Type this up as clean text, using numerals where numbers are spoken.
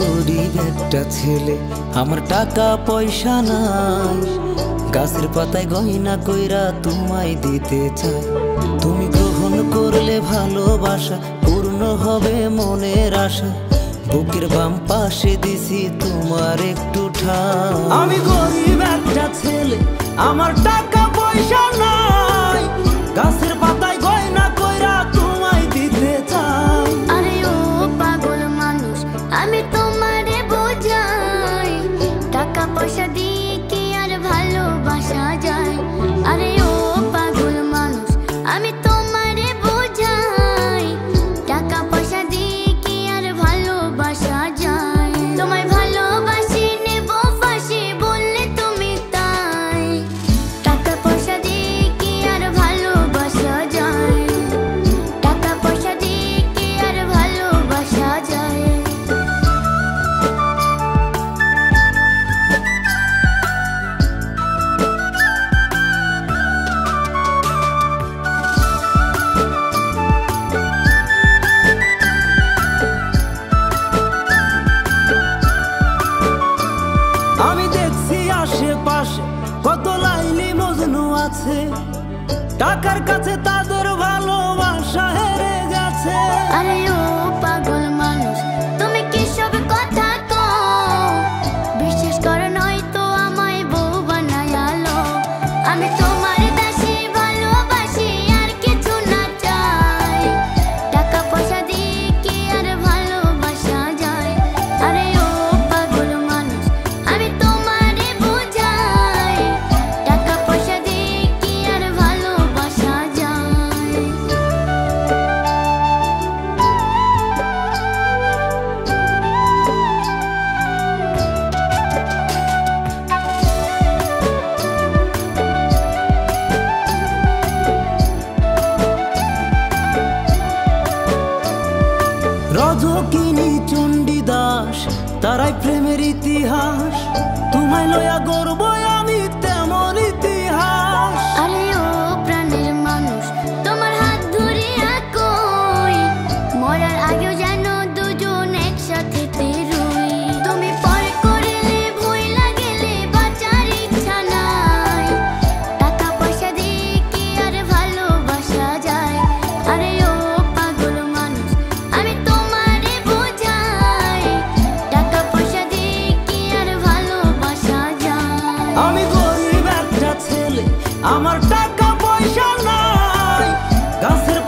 গরিব একটা ছেলে, আমার টাকা পয়সা নাই, গাছের পাতায় গয়না কইরা তোমায় দিতে চাই। তুমি গ্রহণ করলে ভালোবাসা পূর্ণ হবে মনের আশা, বুকের বাম পাশে দিছি তোমার একটু ঠাঁই। আমি গরিব একটা ছেলে, আমার টাকা পয়সা নাই, গাছের পাতায় গয়না কইরা তোমায় দিতে চাই। আরে ও পাগল মানুষ, আমি তোমারে বোঝাই, টাকা পয়সা দিয়ে কি আর ভালোবাসা যায়? আরে ও পাগল মানুষ, আমি তোমারে বোঝাই, টাকা পয়সা দিয়ে কি আর ভালোবাসা যায়? তোমায় ভালোবাসি নেব ফাঁসি বললে তুমি তাই, টাকা পয়সা দিয়ে কি আর ভালোবাসা যায়? টাকা পয়সা দিয়ে কি আর ভালোবাসা যায়? আমি দেখছি আশেপাশে কত লাইলি মজনু আছে, টাকার কাছে তাদের ভালোবাসা হেরে গেছে। আরে ও পাগল মানুষ, তুমি কি সব কথা কও? বিশ্বাস করো নয়তো আমায় বউ বানায়ালো। আমি তোমার দাসী, ভালোবাসি আর কিছু না চাই, টাকা পয়সা দিয়ে কি আর ভালোবাসা যায়? আরে ও পাগল মানুষ, আমি তোমারে বোঝাই, টাকা পয়সা দিয়ে কি আর ভালোবাসা যায়? রজকিনী চণ্ডীদাস তারাই প্রেমের ইতিহাস, তোমায় লয়া গর্ব আমি তেমন ইতিহাস। আরে ও প্রাণের মানুষ, তোমার হাত ধরিয়া কই, মরার আগেও যেন দুজন একসাথে রই। তুমি পর করিলে ভুইলা গেলে বাঁচার ইচ্ছা নাই, টাকা পয়সা দিয়ে কি আর ভালোবাসা যায়? আরে ও পাগল মানুষ, আমি তোমারে বোঝাই, টাকা পয়সা দিয়ে কি আর ভালোবাসা যায়? আমি গরিব একটা ছেলে, আমার টাকা পয়সা নাই, গাছের